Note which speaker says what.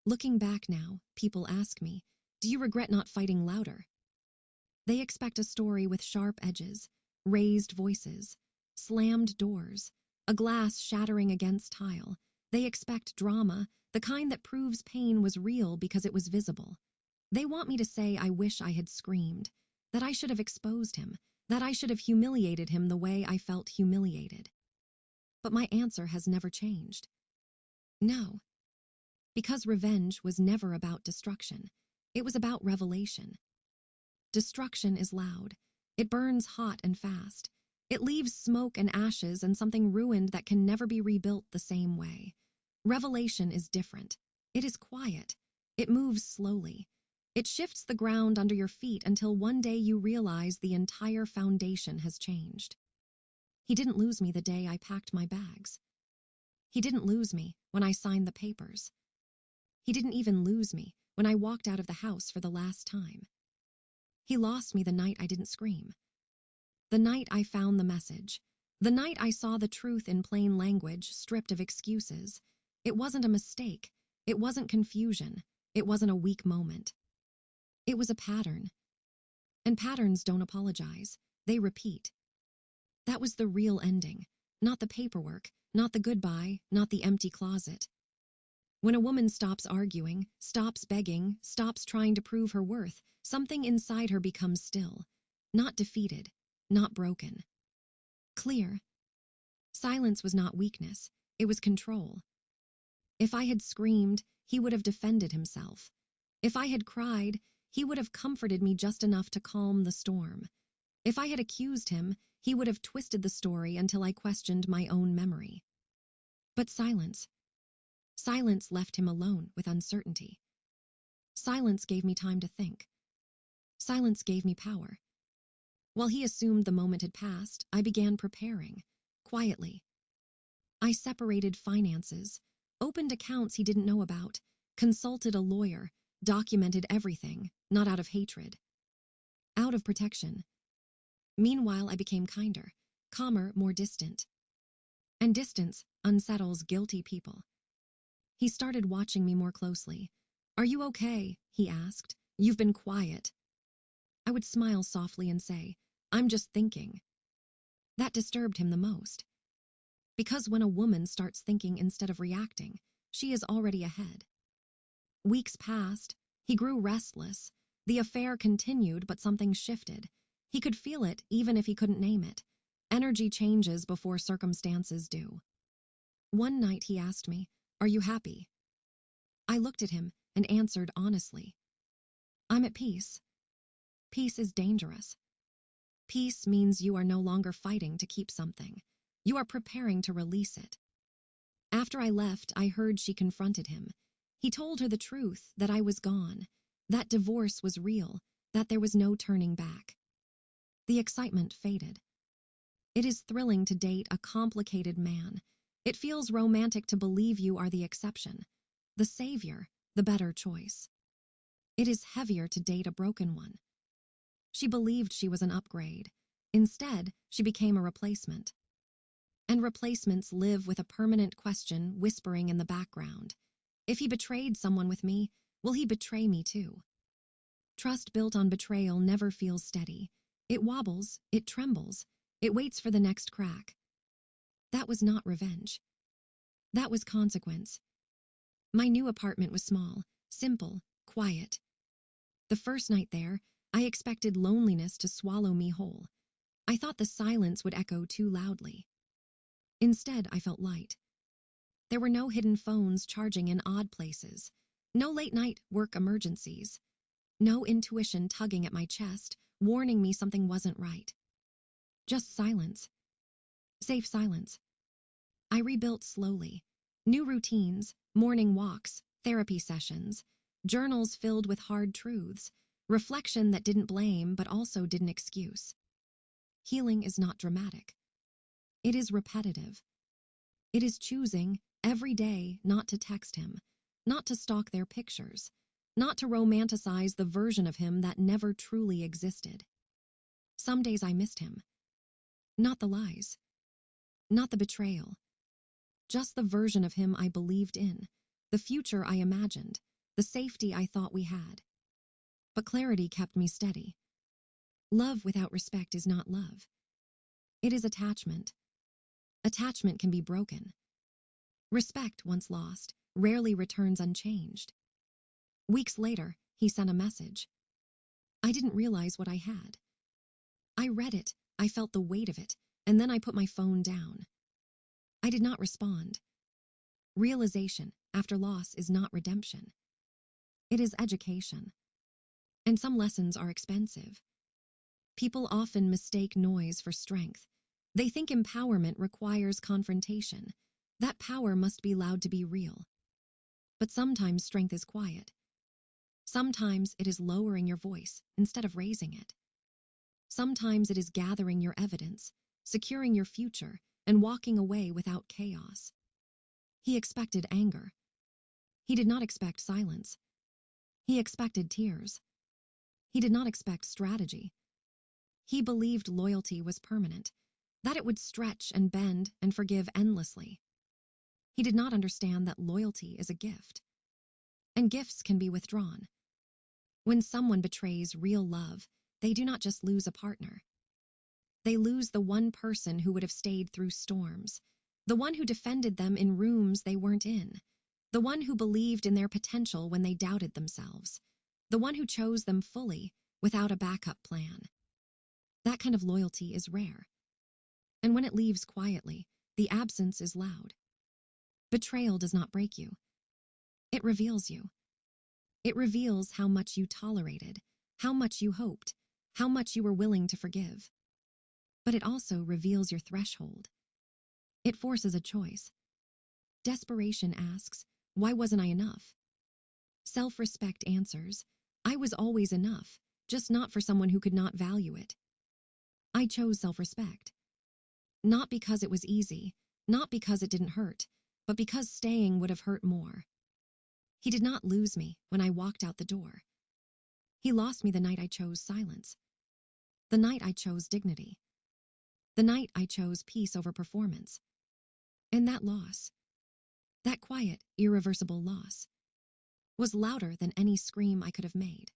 Speaker 1: Looking back now, people ask me, do you regret not fighting louder? They expect a story with sharp edges, raised voices, slammed doors, a glass shattering against tile. They expect drama, the kind that proves pain was real because it was visible. They want me to say I wish I had screamed, that I should have exposed him, that I should have humiliated him the way I felt humiliated. But my answer has never changed. No. Because revenge was never about destruction. It was about revelation. Destruction is loud. It burns hot and fast. It leaves smoke and ashes and something ruined that can never be rebuilt the same way. Revelation is different. It is quiet. It moves slowly. It shifts the ground under your feet until one day you realize the entire foundation has changed. He didn't lose me the day I packed my bags. He didn't lose me when I signed the papers. He didn't even lose me when I walked out of the house for the last time. He lost me the night I didn't scream. The night I found the message. The night I saw the truth in plain language, stripped of excuses. It wasn't a mistake. It wasn't confusion. It wasn't a weak moment. It was a pattern. And patterns don't apologize. They repeat. That was the real ending. Not the paperwork, not the goodbye, not the empty closet. When a woman stops arguing, stops begging, stops trying to prove her worth, something inside her becomes still. Not defeated, not broken. Clear. Silence was not weakness. It was control. If I had screamed, he would have defended himself. If I had cried, he would have comforted me just enough to calm the storm. If I had accused him, he would have twisted the story until I questioned my own memory. But silence. Silence left him alone with uncertainty. Silence gave me time to think. Silence gave me power. While he assumed the moment had passed, I began preparing, quietly. I separated finances, opened accounts he didn't know about, consulted a lawyer, documented everything, not out of hatred. Out of protection. Meanwhile, I became kinder, calmer, more distant. And distance unsettles guilty people. He started watching me more closely. Are you okay? He asked. You've been quiet. I would smile softly and say, I'm just thinking. That disturbed him the most. Because when a woman starts thinking instead of reacting, she is already ahead. Weeks passed. He grew restless. The affair continued, but something shifted. He could feel it even if he couldn't name it. Energy changes before circumstances do. One night he asked me, Are you happy? I looked at him and answered honestly. I'm at peace. Peace is dangerous. Peace means you are no longer fighting to keep something. You are preparing to release it. After I left, I heard she confronted him. He told her the truth, that I was gone, that divorce was real, that there was no turning back. The excitement faded. It is thrilling to date a complicated man. It feels romantic to believe you are the exception, the savior, the better choice. It is heavier to date a broken one. She believed she was an upgrade. Instead, she became a replacement. And replacements live with a permanent question whispering in the background. If he betrayed someone with me, will he betray me too? Trust built on betrayal never feels steady. It wobbles, it trembles, it waits for the next crack. That was not revenge. That was consequence. My new apartment was small, simple, quiet. The first night there, I expected loneliness to swallow me whole. I thought the silence would echo too loudly. Instead, I felt light. There were no hidden phones charging in odd places, no late-night work emergencies, no intuition tugging at my chest, warning me something wasn't right. Just silence. Safe silence. I rebuilt slowly. New routines, morning walks, therapy sessions, journals filled with hard truths, reflection that didn't blame but also didn't excuse. Healing is not dramatic. It is repetitive. It is choosing every day not to text him, not to stalk their pictures, not to romanticize the version of him that never truly existed. Some days I missed him. Not the lies. Not the betrayal. Just the version of him I believed in, the future I imagined, the safety I thought we had. But clarity kept me steady. Love without respect is not love. It is attachment. Attachment can be broken. Respect, once lost, rarely returns unchanged. Weeks later, he sent a message. I didn't realize what I had. I read it, I felt the weight of it, and then I put my phone down. I did not respond. Realization, after loss, is not redemption. It is education. And some lessons are expensive. People often mistake noise for strength. They think empowerment requires confrontation. That power must be loud to be real. But sometimes strength is quiet. Sometimes it is lowering your voice instead of raising it. Sometimes it is gathering your evidence, securing your future, and walking away without chaos. He expected anger. He did not expect silence. He expected tears. He did not expect strategy. He believed loyalty was permanent, that it would stretch and bend and forgive endlessly. He did not understand that loyalty is a gift, and gifts can be withdrawn. When someone betrays real love, they do not just lose a partner. They lose the one person who would have stayed through storms, the one who defended them in rooms they weren't in, the one who believed in their potential when they doubted themselves, the one who chose them fully without a backup plan. That kind of loyalty is rare. And when it leaves quietly, the absence is loud. Betrayal does not break you. It reveals you. It reveals how much you tolerated, how much you hoped, how much you were willing to forgive. But it also reveals your threshold. It forces a choice. Desperation asks, why wasn't I enough? Self-respect answers, I was always enough, just not for someone who could not value it. I chose self-respect. Not because it was easy, not because it didn't hurt, but because staying would have hurt more. He did not lose me when I walked out the door. He lost me the night I chose silence. The night I chose dignity. The night I chose peace over performance. And that loss, that quiet, irreversible loss, was louder than any scream I could have made.